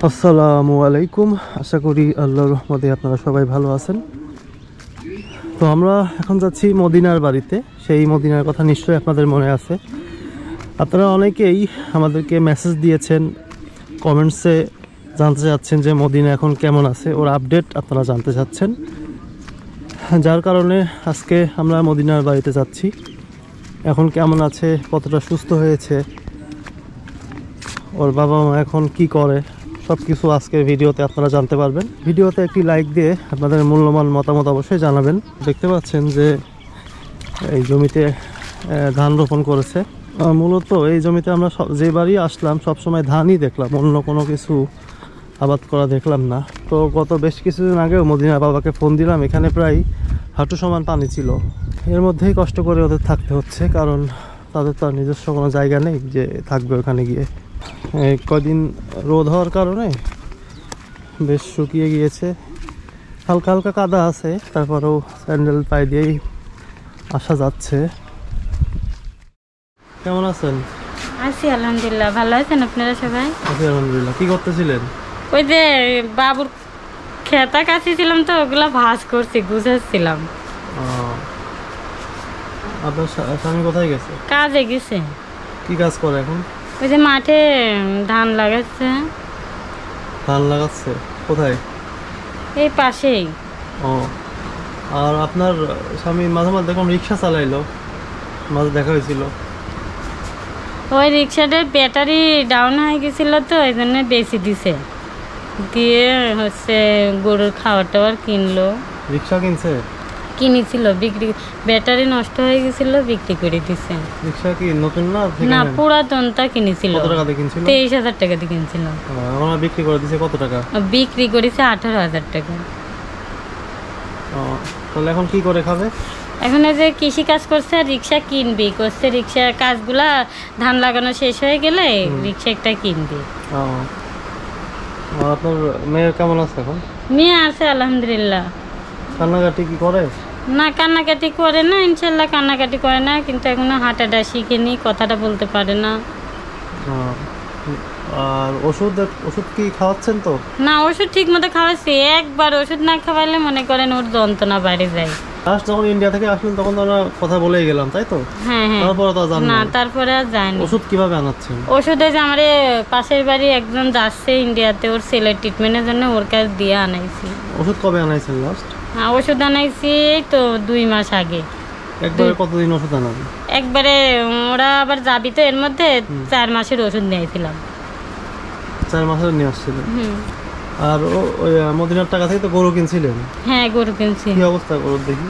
আসসালামু আলাইকুম। আশা করি আল্লাহর রহমতে আপনারা সবাই ভালো আছেন। তো আমরা এখন যাচ্ছি মদিনার বাড়িতে। সেই মদিনার কথা নিশ্চয়ই আপনাদের মনে আছে। আপনারা অনেকেই আমাদেরকে মেসেজ দিয়েছেন, কমেন্টসে জানতে চাচ্ছেন যে মদিনা এখন কেমন আছে, ওর আপডেট আপনারা জানতে চাচ্ছেন। যার কারণে আজকে আমরা মদিনার বাড়িতে যাচ্ছি। এখন কেমন আছে, কতটা সুস্থ হয়েছে, ওর বাবা মা এখন কি করে, সব কিছু আজকে ভিডিওতে আপনারা জানতে পারবেন। ভিডিওতে একটি লাইক দিয়ে আপনাদের মূল্যবান মতামত অবশ্যই জানাবেন। দেখতে পাচ্ছেন যে এই জমিতে ধান রোপণ করেছে। মূলত এই জমিতে আমরা যেবারই আসলাম সবসময় ধানই দেখলাম, অন্য কোনো কিছু আবাদ করা দেখলাম না। তো গত বেশ কিছুদিন আগেও মদিনার বাবাকে ফোন দিলাম, এখানে প্রায় হাঁটু সমান পানি ছিল। এর মধ্যেই কষ্ট করে ওদের থাকতে হচ্ছে, কারণ তাদের তো আর নিজস্ব কোনো জায়গা নেই যে থাকবে ওখানে গিয়ে। কদিন রোদ হওয়ার কারণে বেশ শুকিয়ে গিয়েছে, হালকা হালকা কাদা আছে, তারপরেও স্যান্ডেল পায়ে দিয়েই আসা যাচ্ছে। কেমন আছেন? আছি আলহামদুলিল্লাহ। ভালো আছেন আপনারা সবাই? আছি আলহামদুলিল্লাহ। কি করতেছিলেন? ওই যে বাবুর খেতা কাছিছিলাম, তো ওগুলা ভাঁজ করছি, গুছাচ্ছিলাম। আপনার স্বামী কোথায় গেছে? কাজে গেছে। কি কাজ করে এখন? ওই যে মাঠে ধান লাগাচ্ছে। ধান লাগাচ্ছে? কোথায়? এই পাশেই। ও, আর আপনার স্বামী মাঝে মাঝে দেখুন রিক্সা চালাইলো, মাঝে দেখা হয়েছিল। ওই রিক্সাটার ব্যাটারি ডাউন হয়ে গেছিল, তো এই জন্য বেশি দিছে, দিয়ে হচ্ছে গরুর খাবার টাবার কিনলো। রিক্সা কিনছে? কিনেছিল, বিক্রি, ব্যাটারি নষ্ট হয়ে গেছিল, বিক্রি করে দিছে। রিক্সা কি নতুন না? না, পুরাতনটা কিনেছিল। কত টাকা দিয়ে কিনছিল? 23,000 টাকা দিয়ে কিনছিল। ওরা বিক্রি করে দিছে কত টাকা? বিক্রি করেছে 18,000 টাকা। তাহলে এখন কি করে খাবে? এখন এই যে কৃষি কাজ করছে আর রিক্সা কিনবি করছে, রিক্সার কাজগুলা ধান লাগানো শেষ হয়ে গেলে রিক্সা একটা কিনবি। আপনার মেয়ে কেমন আছে এখন? মেয়ে আছে আলহামদুলিল্লাহ। কান্নাকাটি কি করে? না, কান্নাকাটি করে না, ইনশাল্লাহ কান্নাকাটি করে না, কিন্তু এখনো হাঁটাটা শিখেনি, কথাটা বলতে পারে না। আর ওষুধ কি খাওয়াচ্ছেন? তো না, ওষুধ ঠিক মতো খাওয়াচ্ছি। একবার ওষুধ না খাওয়ালে মনে করেন ওর যন্ত্রণা বাইরে যায়। লাস্ট যখন ইন্ডিয়া থেকে আসলেন তখন তো আমরা কথা বলেই গেলাম, তাই তো? হ্যাঁ হ্যাঁ। তারপরে তো জানি না, তারপরে আর যায়নি। ওষুধ কিভাবে আনাচ্ছেন? ওষুধে যে আমার পাশের বাড়ি একজন যাচ্ছে ইন্ডিয়াতে, ওর ছেলের ট্রিটমেন্টের জন্য ওর কাছে দিয়ে আনাইছি। ওষুধ কবে আনাইছেন লাস্ট? হ্যাঁ, ওষুধ আনাইছি তো 2 মাস আগে। একবারে কতদিন ওষুধ আনান? একবারে ওরা আবার যাবি তো, এর মধ্যে 4 মাসের ওষুধ নিয়েছিলাম। 4 মাসের নিয়ে আসছিলেন? আর ওই মদিনার টাকা থেকে তো গরু কিনছিলেন? হ্যাঁ, গরু কিনছি। কি অবস্থা গরুর দেখি?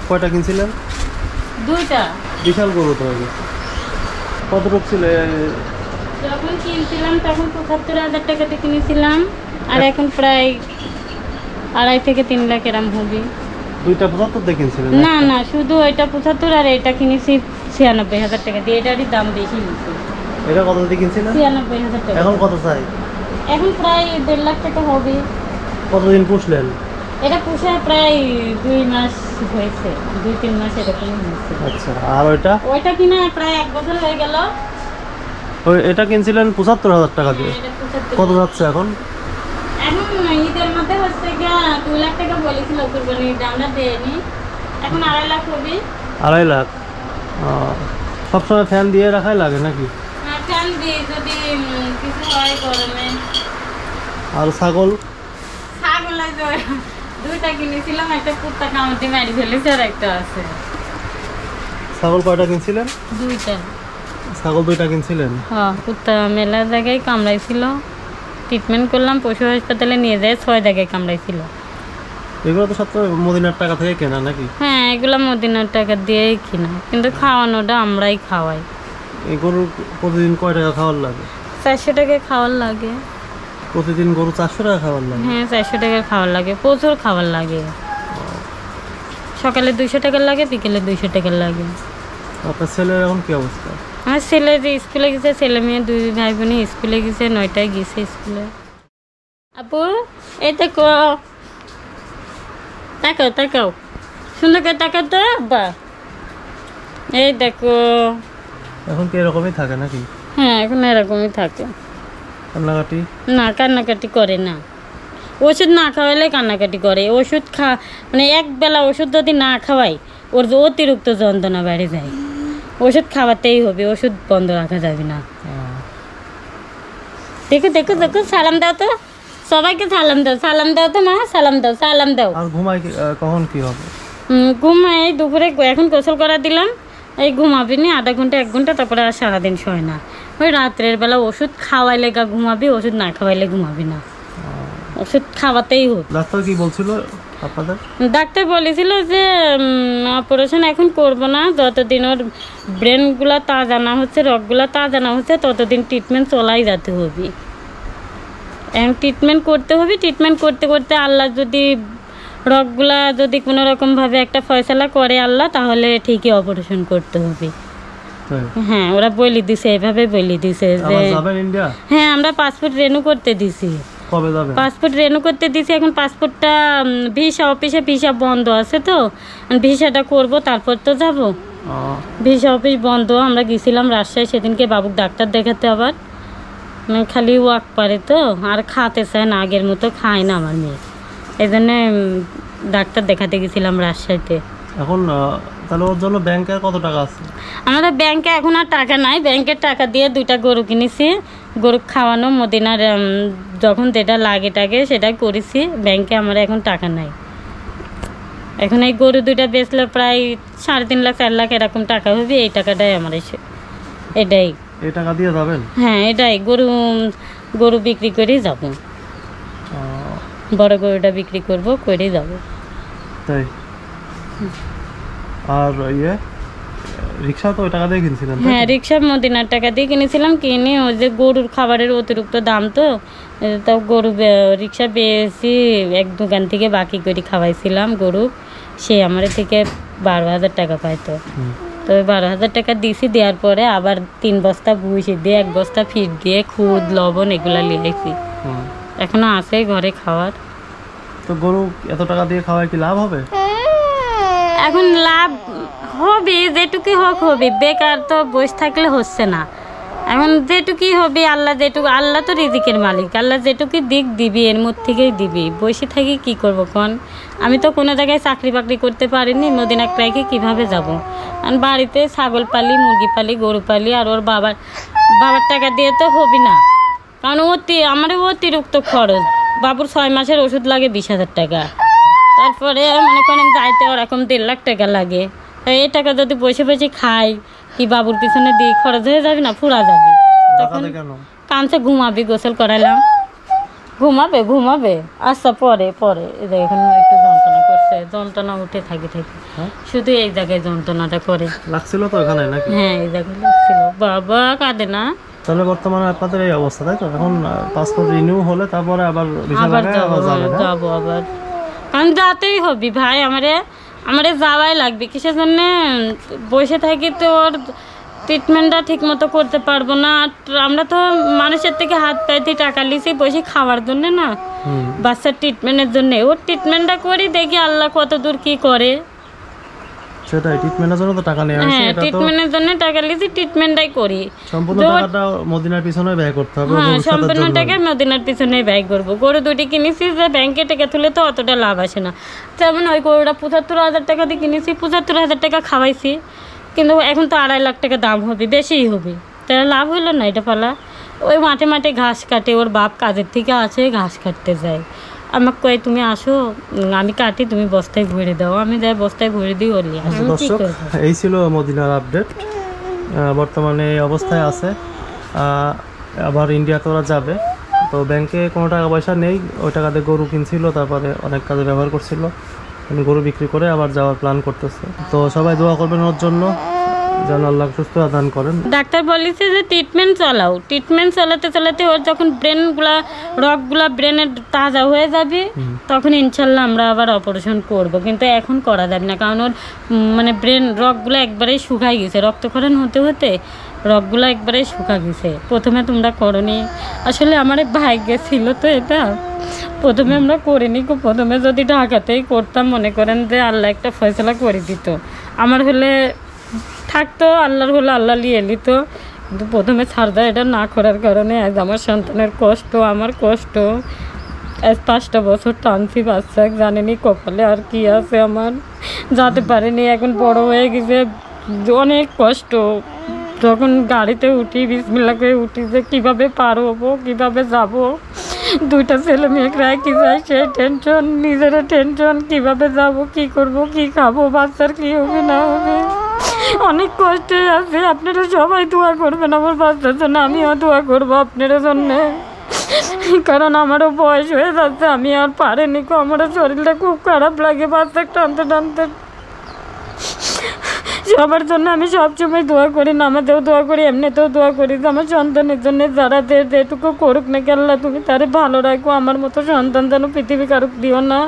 কয়টা কিনছিলেন? 2টা। বিশাল গরু তো হয়ে গেছে। কত রূপ ছিল? যখন কিনছিলাম তখন 75,000 টাকাতে কিনেছিলাম, আর এখন প্রায় 2.5 থেকে 3 লাখ এরম হবে। 2টা 75 দিয়ে কিনছিলেন? না না, শুধু ওইটা 75 আর এটা কিনেছি 96,000 টাকা দিয়ে। এটারই দাম বেশি নিচ্ছে। এটা কত দিয়ে কিনছিলেন? 96,000 টাকা। এখন কত চাই? এখন প্রায় 1.5 লাখ টাকা হবে। কতদিন পুষলেন? এটা পুষে প্রায় 2 মাস হয়েছে, 2-3 মাস এরকম হয়েছে। আচ্ছা, আর ওইটা কিনা প্রায় 1 বছর হয়ে গেল। এটা কিনছিলেন 75,000 টাকা দিয়ে। কত যাচ্ছে এখন? এখন ঈদের মধ্যে হচ্ছে গিয়া 2 লাখ টাকা বলেছিল কুরবানির দামটা দেয়নি, এখন 2.5 লাখ হবে। 2.5 লাখ? সবসময় ফ্যান দিয়ে রাখাই লাগে নাকি? হ্যাঁ, ফ্যান দিই যদি কিছু হয় গরমে। আর ছাগল? ছাগল 2টা কিনেছিলাম, একটা কুত্তা কামড়ে মারি ফেলেছে, আর একটা আছে। ছাগল কয়টা কিনছিলেন? 2টা। ছাগল 2টা কিনছিলেন? হ্যাঁ, কুত্তা মেলা জায়গায় কামড়াইছিল, ট্রিটমেন্ট করলাম, পশু হাসপাতালে নিয়ে যায়, 6 জায়গায় কামড়াইছিল। এগুলো তো সব তো মদিনার টাকা থেকে কেনা নাকি? হ্যাঁ, এগুলো মদিনার টাকা দিয়েই কিনা, কিন্তু খাওয়ানোটা আমরাই খাওয়াই। এই গরুর প্রতিদিন কয় টাকা খাওয়ার লাগে? 400 টাকা খাওয়ার লাগে। প্রতিদিন গরু 400 টাকা খাওয়ার লাগে? হ্যাঁ, 400 টাকা খাওয়ার লাগে, প্রচুর খাবার লাগে। সকালে 200 টাকা লাগে, বিকেলে 200 টাকা লাগে। আপনার ছেলের এখন কি অবস্থা? আমার ছেলে যে স্কুলে গেছে, ছেলে মেয়ে 2 ভাই বোনই স্কুলে গেছে, 9টায় গেছে স্কুলে। আপু, এই দেখো, তাকাও তাকাও, সুন্দর করে তাকাও তো আব্বা, এই দেখো। এখন কি এরকমই থাকে নাকি? হ্যাঁ, এখন এরকমই থাকে। কান্নাকাটি? না, কান্নাকাটি করে না। ওষুধ না খাওয়াইলে কান্নাকাটি করে। ওষুধ মানে এক বেলা ওষুধ যদি না খাওয়াই ওর অতিরিক্ত যন্ত্রণা বেড়ে যায়। ওষুধ খাওয়াতেই হবে, ওষুধ বন্ধ রাখা যাবে না। দেখো দেখো দেখো, সালাম দাও তো সবাইকে, সালাম দাও, সালাম দাও তো মা, সালাম দাও, সালাম দাও। আর ঘুমাই কখন কি হবে? ঘুমাই দুপুরে, এখন গোসল করা দিলাম, এই ঘুমাবি নি আধা ঘন্টা 1 ঘন্টা, তারপরে আর সারাদিন শোয় না। ওই রাত্রের বেলা ওষুধ খাওয়াইলে ঘুমাবি, ওষুধ না খাওয়াইলে ঘুমাবি না। ওষুধ খাওয়াতেই হবে। ডাক্তার কি বলছিল আপনাদের? ডাক্তার বলেছিল যে অপারেশন এখন করব না, যতদিন ওর ব্রেনগুলা তাজা না হচ্ছে, রগগুলা তাজা না হচ্ছে, ততদিন ট্রিটমেন্ট চলাই যেতে হবে। এখন ট্রিটমেন্ট করতে হবে। ট্রিটমেন্ট করতে করতে আল্লাহ যদি রগগুলা যদি কোনো রকমভাবে একটা ফয়সালা করে আল্লাহ, তাহলে ঠিকই অপারেশন করতে হবে। হ্যাঁ, ওরা বলে দিছে, এভাবে বলে দিছে যে হ্যাঁ, আমরা পাসপোর্ট রেনু করতে দিছি। কবে যাবে? পাসপোর্ট রেনু করতে দিছি। এখন পাসপোর্টটা ভিসা অফিসে ভিসা বন্ধ আছে, তো ভিসাটা করব, তারপর তো যাব। ভিসা অফিস বন্ধ। আমরা গেছিলাম রাজশাহী সেদিনকে বাবুক ডাক্তার দেখাতে, আবার খালি ওয়াক পারে তো, আর খাতে চায় না, আগের মতো খায় না আমার মেয়ে, এই জন্যে ডাক্তার দেখাতে গেছিলাম রাজশাহীতে। এখন তাহলে ওর জন্য ব্যাংকে কত টাকা আছে? আমাদের ব্যাংকে এখন আর টাকা নাই। ব্যাংকের টাকা দিয়ে 2টা গরু কিনেছি, গরু খাওয়ানো, মদিনার যখন যেটা লাগে টাকে সেটাই করেছি। ব্যাংকে আমার এখন টাকা নাই। এখন এই গরু 2টা বেচলে প্রায় 3.5 লাখ 4 লাখ এরকম টাকা হবে। এই টাকাটাই আমার এটাই। এই টাকা দিয়ে যাবেন? হ্যাঁ, এটাই গরু বিক্রি করেই যাব। বড় গরুটা বিক্রি করব, করেই যাব। তাই? আর রিক্সা তো ওই টাকা দিয়ে কিনছিলেন? হ্যাঁ, রিক্সা মদিনার টাকা দিয়ে কিনেছিলাম। কিনে ওই যে গরুর খাবারের অতিরিক্ত দাম, তো তাও গরু রিক্সা পেয়েছি, এক দোকান থেকে বাকি করে খাওয়াইছিলাম গরু। সে আমার থেকে 12,000 টাকা পাইতো। তো 12,000 টাকা দিছি। দেওয়ার পরে আবার 3 বস্তা ভুসি দিয়ে, 1 বস্তা ফিট দিয়ে, খুদ লবণ এগুলা লিয়েছি। এখনো আছে ঘরে খাওয়ার। তো গরু এত টাকা দিয়ে খাওয়ায় কি লাভ হবে? এখন লাভ হবে, যেটুকু হোক হবে। বেকার তো বসে থাকলে হচ্ছে না। এখন যেটুকুই হবে, আল্লাহ তো রিজিকের মালিক। আল্লাহ যেটুকু দিক দিবি, এর মধ্যে থেকেই দিবি। বসে থাকি কি করব কোন? আমি তো কোনো জায়গায় চাকরি বাকরি করতে পারিনি। মদিনা ক্রাইকে কীভাবে যাব? আর বাড়িতে ছাগল পালি, মুরগি পালি, গরু পালি, আর ওর বাবার টাকা দিয়ে তো হবে না। কারণ আমার অতিরিক্ত খরচ। বাবুর 6 মাসের ওষুধ লাগে 20,000 টাকা। তারপরে মনে করেন যাইতে ওরকম 1.5 লাখ টাকা লাগে। এই টাকা যদি বসে বসে খাই, কি বাবুর পিছনে দিয়ে খরচ হয়ে যাবে না, ফুরা যাবে। তখন কাঁচে ঘুমাবি, গোসল করাইলাম, ঘুমাবে। আচ্ছা, পরে এখন একটু যন্ত্রণা করছে, যন্ত্রণা উঠে থাকি শুধু এই জায়গায় যন্ত্রণাটা করে লাগছিল তো এখানে নাকি? হ্যাঁ, এই জায়গায় লাগছিল। বাবা কাঁদে না। তাহলে বর্তমানে আপনাদের এই অবস্থা, তাই তো? এখন পাসপোর্ট রিনিউ হলে তারপরে আবার যাবো আবার, কারণ যাতেই হবি ভাই। আমারে যাওয়াই লাগবে। কিসের জন্য বসে থাকি? তো ওর ট্রিটমেন্টটা ঠিক মতো করতে পারবো না। আমরা তো মানুষের থেকে হাত পাইতে টাকা লিছি বসে খাওয়ার জন্য না, বাচ্চার ট্রিটমেন্টের জন্য। ওর ট্রিটমেন্টটা করি, দেখি আল্লাহ কত দূর কি করে। সেটাই, ট্রিটমেন্টের জন্য তো টাকা নেই। হ্যাঁ, ট্রিটমেন্টের জন্য টাকা লিছি, ট্রিটমেন্টটাই করি। সম্পূর্ণ টাকাটা মদিনার পিছনে ব্যয় করতে হবে। হ্যাঁ, সম্পূর্ণ টাকা মদিনার পিছনে ব্যয় করব। গরু 2টি কিনেছি, যে ব্যাংকে টাকা তুলে তো অতটা লাভ আসে না। যেমন ওই গরুটা 75,000 টাকা দিয়ে কিনেছি, 75,000 টাকা খাওয়াইছি, কিন্তু এখন তো 2.5 লাখ টাকা দাম হবে, বেশিই হবে। তাহলে লাভ হলো না এটা পালা। ওই মাঠে ঘাস কাটে, ওর বাপ কাজের থেকে আসে, ঘাস কাটতে যায়। আমাকে কয় তুমি আসো, আমি কাটি, তুমি বস্তায় ভরে দাও। আমি যাই বস্তায় ভরে দিই, ওলি। দর্শক, এই ছিল মদিনার আপডেট। বর্তমানে এই অবস্থায় আছে। আবার ইন্ডিয়াতে ওরা যাবে। তো ব্যাংকে কোনো টাকা পয়সা নেই, ওই টাকা দিয়ে গরু কিনছিল, তারপরে অনেক কাজে ব্যবহার করছিল। গরু বিক্রি করে আবার যাওয়ার প্ল্যান করতেছে। তো সবাই দোয়া করবেন ওর জন্য, যেন আল্লাহ সুস্থ দান করেন। ডাক্তার বলেছে যে ট্রিটমেন্ট চালাও। ট্রিটমেন্ট চালাতে ওর যখন রগগুলা ব্রেনের তাজা হয়ে যাবে, তখন ইনশাল্লাহ আমরা আবার অপারেশন করব। কিন্তু এখন করা যাবে না, কারণ ওর মানে রগগুলো একবারেই শুকাই গেছে। রক্তক্ষরণ হতে রগগুলো একবারেই শুকা গেছে। প্রথমে তোমরা করনি, আসলে আমার ভাগ্য ছিল তো এটা। প্রথমে আমরা করিনি। প্রথমে যদি ঢাকাতেই করতাম, মনে করেন যে আল্লাহ একটা ফয়সলা করে দিত। আমার হলে থাকতো, আল্লাহর হলে আল্লাহ লিয়ে নিত। কিন্তু প্রথমে সার্জারিটা না করার কারণে আজ আমার সন্তানের কষ্ট, আমার কষ্ট, আজ 5টা বছর টানছি বাচ্চা, জানেনি কপালে আর কি আছে আমার, যেতে পারিনি, এখন বড় হয়ে গেছে, অনেক কষ্ট। যখন গাড়িতে উঠি বিসমিল্লাহ করে উঠি যে কীভাবে পার হবো, কীভাবে যাব, 2টা ছেলে মেয়েকে রাখি যায় সেই টেনশন, নিজেরও টেনশন, কীভাবে যাব, কি করব, কি খাবো, বাচ্চার কী হবে না হবে, অনেক কষ্টে আছে। আপনারা সবাই দোয়া করবেন আমার বাচ্চার জন্য, আমিও দোয়া করবো আপনাদের জন্যে, কারণ আমারও বয়স হয়ে যাচ্ছে, আমি আর পারিনি, আমারও শরীরটা খুব খারাপ লাগে বাচ্চা টানতে টানতে। সবার জন্য আমি সবসময় দোয়া করি, নামাজেও দোয়া করি, এমনিতেও দোয়া করি যে আমার সন্তানের জন্য যারা যেটুকু করুক না আল্লাহ তুমি তারে ভালো রাখো, আমার মতো সন্তান যেন পৃথিবী কারুক দিও না,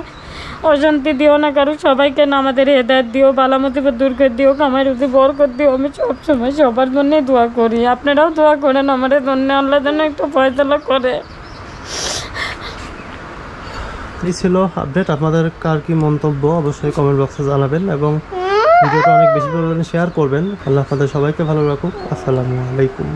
অশান্তি দিও না কারুক, সবাইকে নামাজের হেদায়েত দিও, বালা মুসিবত দূর করে দিও, কামাই রুজি বরকত দিও, আমি সবসময় সবার জন্যই দোয়া করি। আপনারাও দোয়া করেন আমাদের জন্য, আল্লাহ যেন একটু ফয়সালা করে। এই ছিল আপডেট। আপনাদের কার কি মন্তব্য অবশ্যই কমেন্ট বক্সে জানাবেন এবং ভিডিওটা অনেক বেশি পরিমাণে শেয়ার করবেন। আল্লাহ আপনাদের সবাইকে ভালো রাখুক। আসসালামু আলাইকুম।